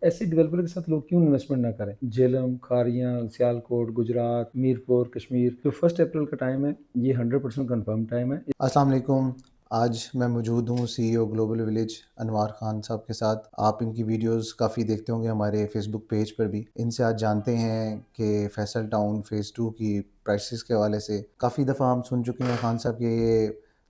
ऐसे डेवलपर के साथ लोग क्यों इन्वेस्टमेंट ना करें? झेलम, खारियाँ, सियालकोट, गुजरात, मीरपुर, कश्मीर, जो 1 अप्रैल का टाइम है, ये 100% कन्फर्म टाइम है। अस्सलाम वालेकुम। आज मैं मौजूद हूँ सीईओ ग्लोबल विलेज अनवार खान साहब के साथ। आप इनकी वीडियोस काफ़ी देखते होंगे हमारे फेसबुक पेज पर भी। इनसे आज जानते हैं कि फैसल टाउन फ़ेज़ 2 की प्राइसेस के हवाले से काफ़ी दफ़ा हम सुन चुके हैं खान साहब के। ये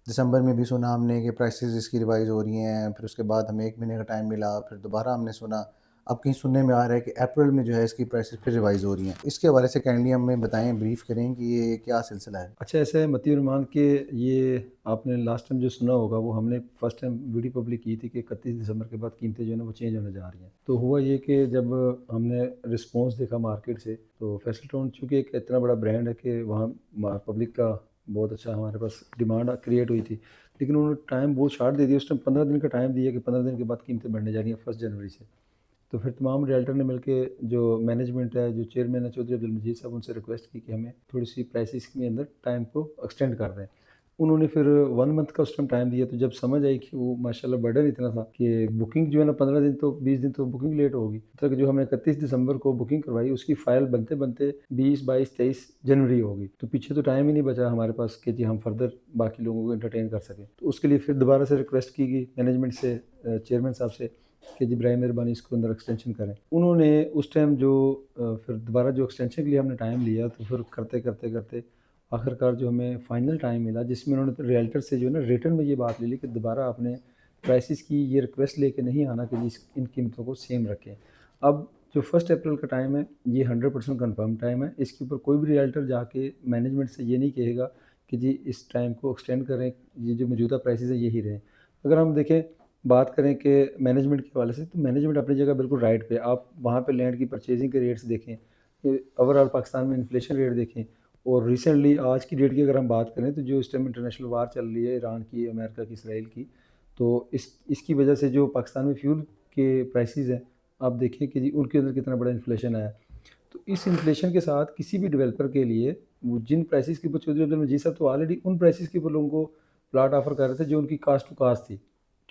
दिसंबर में भी सुना हमने कि प्राइसेस इसकी रिवाइज़ हो रही हैं, फिर उसके बाद हमें 1 महीने का टाइम मिला, फिर दोबारा हमने सुना। अब कहीं सुनने में आ रहा है कि अप्रैल में जो है इसकी प्राइसेस फिर रिवाइज़ हो रही हैं। इसके हवाले से काइंडली हमें बताएँ, ब्रीफ़ करें कि ये क्या सिलसिला है? अच्छा, ऐसा है मतीउर रहमान के, ये आपने लास्ट टाइम जो सुना होगा, वो हमने फर्स्ट टाइम वीडियो पब्लिक की थी कि 31 दिसंबर के बाद कीमतें जो है ना वो चेंज होने जा रही हैं। तो हुआ ये कि जब हमने रिस्पॉन्स देखा मार्केट से, तो फैसल टाउन चूँकि एक इतना बड़ा ब्रांड है कि वहाँ पब्लिक का बहुत अच्छा हमारे पास डिमांड क्रिएट हुई थी। लेकिन उन्होंने टाइम बहुत शार्ट दे दिया, उस टाइम 15 दिन का टाइम दिया कि 15 दिन के बाद कीमतें बढ़ने जा रही हैं 1 जनवरी से। तो फिर तमाम रियल्टर ने मिलके, जो मैनेजमेंट है, जो चेयरमैन है चौधरी अब्दुल मजीद साहब, उनसे रिक्वेस्ट की कि हमें थोड़ी-सी प्राइसेस के अंदर टाइम को एक्सटेंड कर दें। उन्होंने फिर 1 मंथ का उस टाइम टाइम दिया, तो जब समझ आई कि वो माशाल्लाह बर्डन इतना था कि बुकिंग जो है ना 15 दिन तो 20 दिन तो बुकिंग लेट होगी। तक जो हमने 31 दिसंबर को बुकिंग करवाई, उसकी फ़ाइल बनते-बनते 20, 22, 23 जनवरी हो गई। तो पीछे तो टाइम ही नहीं बचा हमारे पास कि जी हम फर्दर बाकी लोगों को एंटरटेन कर सकें। तो उसके लिए फिर दोबारा से रिक्वेस्ट की गई मैनेजमेंट से, चेयरमैन साहब से, कि जी बराए मेहरबानी इसको अंदर एक्सटेंशन करें। उन्होंने उस टाइम जो फिर दोबारा जो एक्सटेंशन के लिए हमने टाइम लिया, तो फिर करते आखिरकार जो हमें फाइनल टाइम मिला, जिसमें उन्होंने रियल्टर से जो है ना रिटन में ये बात ले ली कि दोबारा आपने प्राइसेस की ये रिक्वेस्ट लेके नहीं आना कि जी इन कीमतों को सेम रखें। अब जो 1 अप्रैल का टाइम है, ये 100% कन्फर्म टाइम है। इसके ऊपर कोई भी रियल्टर जाके मैनेजमेंट से ये नहीं कहेगा कि जी इस टाइम को एक्सटेंड करें, ये जो मौजूदा प्राइसेस हैं यही रहें। अगर हम देखें, बात करें कि मैनेजमेंट के हवाले से, तो मैनेजमेंट अपनी जगह बिल्कुल राइट पे है। आप वहाँ पे लैंड की परचेजिंग के रेट्स देखें, ओवरऑल पाकिस्तान में इन्फ्लेशन रेट देखें, और रिसेंटली आज की डेट की अगर हम बात करें, तो जो इस टाइम इंटरनेशनल वार चल रही है, ईरान की, अमेरिका की, इसराइल की, तो इसकी वजह से जो पाकिस्तान में फ्यूल के प्राइसेस हैं, आप देखें कि जी उनके अंदर कितना बड़ा इन्फ्लेशन आया। तो इस इन्फ्लेशन के साथ किसी भी डेवलपर के लिए, वो जिन प्राइसेस के ऊपर चौधरी अब्दुल मजीद साहब तो ऑलरेडी उन प्राइसेस के ऊपर लोगों को प्लाट ऑफर कर रहे थे जो उनकी कास्ट टू कास्ट थी।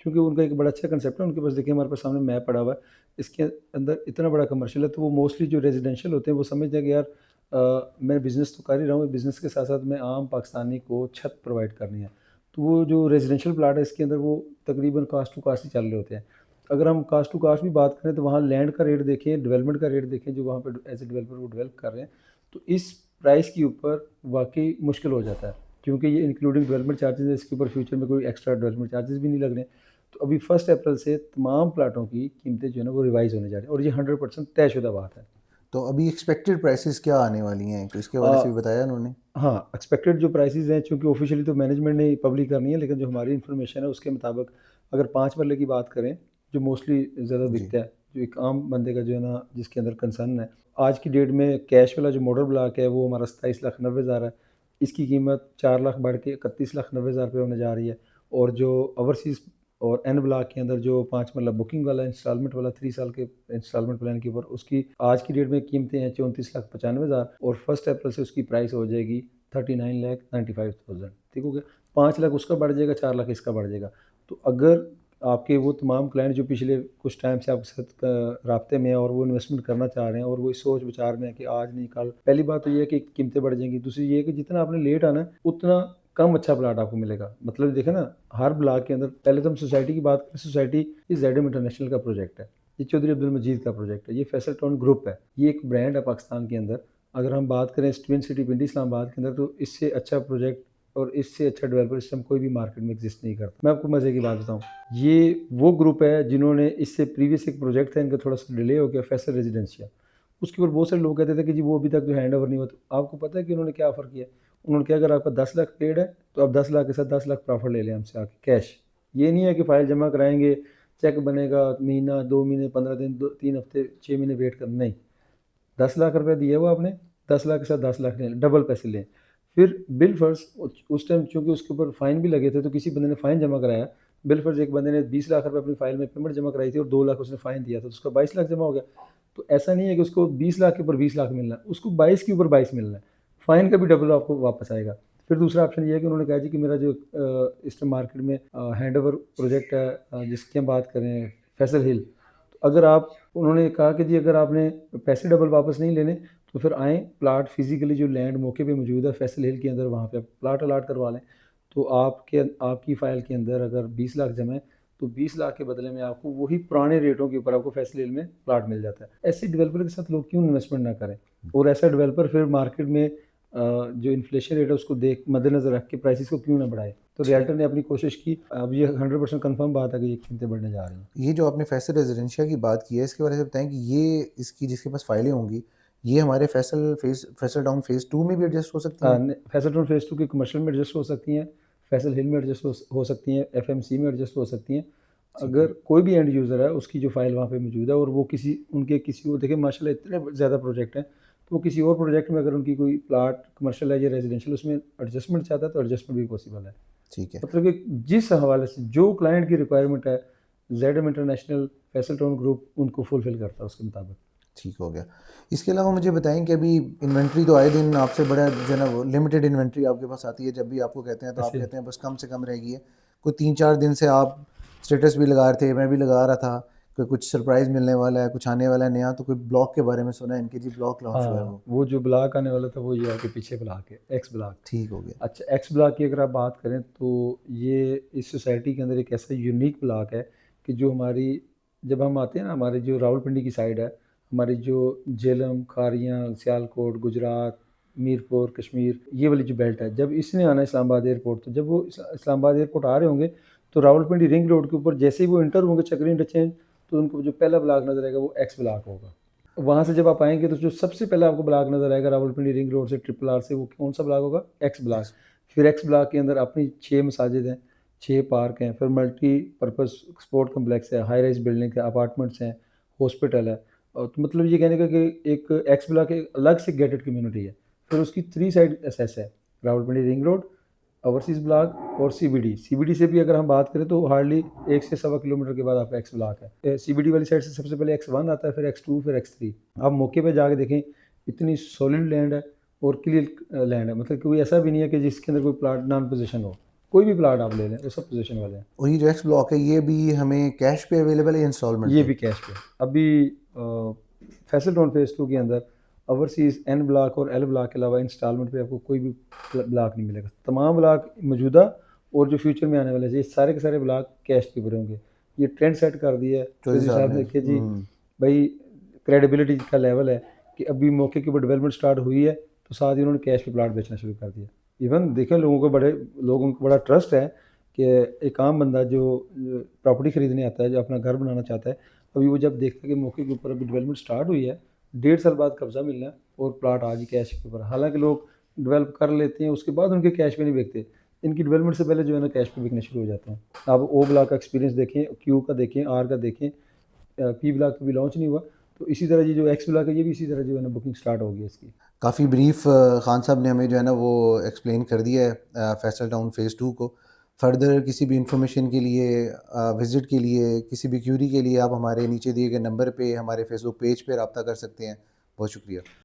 क्योंकि उनका एक बड़ा अच्छा कंसेप्ट है, उनके पास देखिए हमारे पास सामने मैप पड़ा हुआ है, इसके अंदर इतना बड़ा कमर्शियल है, तो वो मोस्टली जो रेजिडेंशियल होते हैं वो समझते हैं कि यार मैं बिज़नेस तो कर ही रहा हूँ, बिज़नेस के साथ साथ मैं आम पाकिस्तानी को छत प्रोवाइड करनी है। तो वो जो रेजिडेंशियल प्लाट है, इसके अंदर वो तकरीबन कास्ट टू कास्ट ही चल रहे होते हैं। अगर हम कास्ट टू कास्ट भी बात करें, तो वहाँ लैंड का रेट देखें, डेवलपमेंट का रेट देखें, जो वहाँ पे एज ए डेवलपर वो डेवलप कर रहे हैं, तो इस प्राइस के ऊपर वाक़ई मुश्किल हो जाता है, क्योंकि ये इंक्लूडिंग डेवलपमेंट चार्जेज़ है, इसके ऊपर फ्यूचर में कोई एक्स्ट्रा डेवलपमेंट चार्जेज़ भी नहीं लग रहे हैं। तो अभी 1 अप्रैल से तमाम प्लाटों की कीमतें जो है ना वो रिवाइज़ होने जा रही हैं, और ये 100% तयशुदा बात है। तो अभी एक्सपेक्टेड प्राइसेस क्या आने वाली हैं? तो इसके हवाले से भी अ, बताया उन्होंने? हाँ, एक्सपेक्टेड जो प्राइसेज़ हैं, चूँकि ऑफ़िशियली तो मैनेजमेंट ने पब्लिक करनी है, लेकिन जो हमारी इन्फॉर्मेशन है उसके मुताबिक, अगर 5 मरले की बात करें, जो मोस्टली ज़्यादा जी। बिकता है, जो एक आम बंदे का जो है ना जिसके अंदर कंसर्न है, आज की डेट में कैश वाला जो मॉडल ब्लॉक है वो हमारा 27,90,000 है। इसकी कीमत 4 लाख बढ़ के 31,90,000 रुपए होने जा रही है। और जो ओवरसीज़ और एन ब्लॉक के अंदर जो 5 मरला बुकिंग वाला इंस्टॉलमेंट वाला 3 साल के इंस्टॉलमेंट प्लान के ऊपर, उसकी आज की डेट में कीमतें हैं 34,95,000, और 1 अप्रैल से उसकी प्राइस हो जाएगी 39,95,000। ठीक हो गया? 5 लाख उसका बढ़ जाएगा, 4 लाख इसका बढ़ जाएगा। तो अगर आपके वो तमाम क्लाइंट जो पिछले कुछ टाइम से आपके साथ राब्ते में हैं, और वो इन्वेस्टमेंट करना चाह रहे हैं, और वो इस सोच विचार में है कि आज नहीं कल, पहली बात तो ये है कि कीमतें बढ़ जाएँगी। दूसरी ये है कि जितना आपने लेट आना है, उतना कम अच्छा प्लॉट आपको मिलेगा। मतलब देखें ना, हर ब्लॉक के अंदर, पहले तो हम सोसाइटी की बात करें, सोसाइटी ये ज़ेडएम इंटरनेशनल का प्रोजेक्ट है। ये चौधरी अब्दुल मजीद का प्रोजेक्ट है। ये फैसल टाउन ग्रुप है। ये एक ब्रांड है पाकिस्तान के अंदर। अगर हम बात करें ट्विन सिटी पिंडी इस्लामाबाद के अंदर, तो इससे अच्छा प्रोजेक्ट और इससे अच्छा डेवलपर इस टाइम कोई भी मार्केट में एग्जिस्ट नहीं करता। मैं आपको मज़े की बात बताऊँ, ये वो ग्रुप है जिन्होंने इससे प्रीवियस एक प्रोजेक्ट था इनका, थोड़ा-सा डिले हो गया, फैसल रेजिडेंशियल। उसके ऊपर बहुत सारे लोग कहते थे कि जी वो अभी तक जो हैंड ओवर नहीं हुआ। तो आपको पता है कि उन्होंने क्या ऑफ़र किया? उन्होंने कहा अगर आपका 10 लाख पेड है, तो आप 10 लाख के साथ 10 लाख प्रॉफ़िट ले लें हमसे आके कैश। ये नहीं है कि फ़ाइल जमा कराएँगे, चेक बनेगा, महीना, 2 महीने, 15 दिन, 2 3 हफ़्ते, 6 महीने वेट करना, नहीं। 10 लाख रुपए दिए वो आपने, 10 लाख के साथ 10 लाख लें, डबल पैसे लें। फिर बिल फ़र्ज़, उस टाइम चूँकि उसके ऊपर फ़ाइन भी लगे थे, तो किसी बंदे ने फ़ाइन जमा कराया। बिल फ़र्ज़ एक बंदे ने 20 लाख रुपए अपनी फ़ाइल में पेमेंट जमा कराई थी, और 2 लाख उसने फ़ाइन दिया था, तो उसका 22 लाख जमा हो गया। तो ऐसा नहीं है कि उसको 20 लाख के ऊपर 20 लाख मिलना है, उसको 22 के ऊपर 22 मिलना है। फ़ाइन का भी डबल आपको वापस आएगा। फिर दूसरा ऑप्शन ये है कि उन्होंने कहा जी कि मेरा जो इस टाइम मार्केट में हैंडओवर प्रोजेक्ट है, जिसकी हम बात करें फैसल हिल, तो अगर आप उन्होंने कहा कि जी अगर आपने पैसे डबल वापस नहीं लेने तो फिर आएँ, प्लाट फिज़िकली जो लैंड मौके पे मौजूद है फैसल हिल के अंदर, वहाँ पे आप प्लाट अलॉट करवा लें। तो आपकी फ़ाइल के अंदर अगर 20 लाख जमा है, तो 20 लाख के बदले में आपको वही पुराने रेटों के ऊपर आपको फैसल हिल में प्लाट मिल जाता है। ऐसे डेवलपर के साथ लोग क्यों इन्वेस्टमेंट ना करें? और ऐसा डेवलपर फिर मार्केट में जो इन्फ्लेशन रेट है उसको मद्देनज़र रख के प्राइसेस को क्यों ना बढ़ाए? तो रियल्टर ने अपनी कोशिश की। अब ये 100% कन्फर्म बात है कि ये कीमतें बढ़ने जा रही हैं। ये जो आपने फैसल रेजिडेंशिया की बात की है, इसके बारे में बताएं कि ये इसकी जिसके पास फाइलें होंगी, ये हमारे फैसल टाउन फेज़ 2 में भी एडजस्ट हो सकती हैं? फैसल टाउन फेज़ 2 की कमर्शियल में एडजस्ट हो सकती हैं, फैसल हिल में एडजस्ट हो सकती हैं, एफएमसी में एडजस्ट हो सकती हैं। ठीक है। अगर कोई भी एंड यूज़र है, उसकी जो फ़ाइल वहाँ पे मौजूद है और वो किसी और देखिए माशाल्लाह इतने ज़्यादा प्रोजेक्ट हैं, तो वो किसी और प्रोजेक्ट में अगर उनकी कोई प्लॉट कमर्शियल है या रेज़िडेंशियल उसमें एडजस्टमेंट चाहता है तो एडजस्टमेंट भी पॉसिबल है। ठीक है। मतलब कि जिस हवाले से जो क्लाइंट की रिक्वायरमेंट है, ज़ेडएम इंटरनेशनल, फैसल टाउन ग्रुप उनको फुलफ़िल करता है उसके मुताबिक। ठीक हो गया। इसके अलावा मुझे बताएँ कि अभी इन्वेंट्री तो आए दिन आपसे बड़ा जो है ना वो लिमिटेड इन्वेंट्री आपके पास आती है, जब भी आपको कहते हैं तो आप ऐसे कहते हैं बस कम से कम रह गई है। कोई 3-4 दिन से आप स्टेटस भी लगा रहे थे, मैं भी लगा रहा था कि कुछ सरप्राइज़ मिलने वाला है, कुछ आने वाला है नया, तो कोई ब्लॉक के बारे में सुना है इनके जी ब्लॉक लॉन्च हुआ है हाँ, वो। वो जो ब्लॉक आने वाला था वो ये आपके पीछे ब्लॉक है, एक्स ब्लॉक। ठीक हो गया। अच्छा, एक्स ब्लॉक की अगर आप बात करें तो ये इस सोसाइटी के अंदर एक ऐसा यूनिक ब्लॉक है कि जो हमारी जब हम आते हैं ना, हमारी जो रावलपिंडी की साइड है, हमारी जो झेलम, खारियाँ, सियालकोट, गुजरात, मीरपुर, कश्मीर, ये वाली जो बेल्ट है, जब इसने आना है इस्लामाबाद एयरपोर्ट, तो जब वो इस्लामाबाद एयरपोर्ट आ रहे होंगे तो रावलपिंडी रिंग रोड के ऊपर जैसे ही वो इंटर होंगे चक्री इंटरचेंज, तो उनको जो पहला ब्लॉक नज़र आएगा वो एक्स ब्लॉक होगा। वहाँ से जब आप आएँगे तो जो सबसे पहले आपको ब्लॉक नज़र आएगा रावलपिंडी रिंग रोड से ट्रिपल आर से, वो कौन-सा ब्लॉक होगा? X block. एक्स फिर एक्स ब्लॉक के अंदर अपनी 6 मसाजिद हैं, 6 पार्क हैं, फिर मल्टीपर्पज़ स्पोर्ट कॉम्प्लेक्स है, हाई राइज़ बिल्डिंग है, अपार्टमेंट्स हैं, हॉस्पिटल है। तो मतलब ये कहने का कि एक एक्स ब्लॉक एक अलग से गेटेड कम्युनिटी है। फिर उसकी 3 साइड एक्सेस है, Rawalpindi ring road, overseas block और सीबीडी। सीबीडी से भी अगर हम बात करें तो हार्डली 1 से सवा किलोमीटर के बाद आपका एक्स ब्लॉक है। सीबीडी वाली साइड से सबसे पहले एक्स1 आता है, फिर एक्स2, फिर एक्स3। आप मौके पे जाके देखें, इतनी सॉलिड लैंड है और क्लियर लैंड है, मतलब कोई ऐसा भी नहीं है कि जिसके अंदर कोई प्लॉट नॉन पोजीशन हो। कोई भी प्लॉट आप ले लें, वो सब पोजीशन वाले हैं। और ये जो एक्स ब्लॉक है, ये भी हमें कैश पे अवेलेबल है या इंस्टॉलमेंट ये पे? भी कैश पे। अभी फैसल टाउन फेज़ 2 के अंदर ओवरसीज़ एन ब्लॉक और एल ब्लॉक के अलावा इंस्टॉलमेंट पे आपको कोई भी ब्लॉक नहीं मिलेगा। तमाम ब्लॉक मौजूदा और जो फ्यूचर में आने वाले हैं, ये सारे के सारे ब्लॉक कैश के ऊपर होंगे। ये ट्रेंड सेट कर दिया है चौधरी चौधरी साहब साहब ने। ने कि जी भाई क्रेडिबिलिटी का लेवल है कि अभी मौके के ऊपर डेवलपमेंट स्टार्ट हुई है, तो साथ ही उन्होंने कैश पे प्लॉट बेचना शुरू कर दिया। इवन देखें लोगों को बड़ा ट्रस्ट है कि एक आम बंदा जो प्रॉपर्टी खरीदने आता है, जो अपना घर बनाना चाहता है, अभी वो जब देखता है कि मौके के ऊपर अभी डेवलपमेंट स्टार्ट हुई है, 1.5 साल बाद कब्जा मिलना है और प्लॉट आज ही कैश के ऊपर। हालांकि लोग डेवलप कर लेते हैं, उसके बाद उनके कैश पे नहीं बिकते, इनकी डेवलपमेंट से पहले जो है ना कैश पे बिकने शुरू हो जाते हैं। आप ओ ब्लॉक का एक्सपीरियंस देखें, क्यू का देखें, आर का देखें, पी ब्लॉक अभी लॉन्च नहीं हुआ, तो इसी तरह ये जो एक्स ब्लॉक है ये भी इसी तरह जो है ना बुकिंग स्टार्ट होगी इसकी। काफ़ी ब्रीफ खान साहब ने हमें जो है ना वो एक्सप्लेन कर दिया है फैसल टाउन फेज़ 2 को। फर्दर किसी भी इंफॉर्मेशन के लिए, विज़िट के लिए, किसी भी क्यूरी के लिए आप हमारे नीचे दिए गए नंबर पे, हमारे फेसबुक पेज पे रब्ता कर सकते हैं। बहुत शुक्रिया।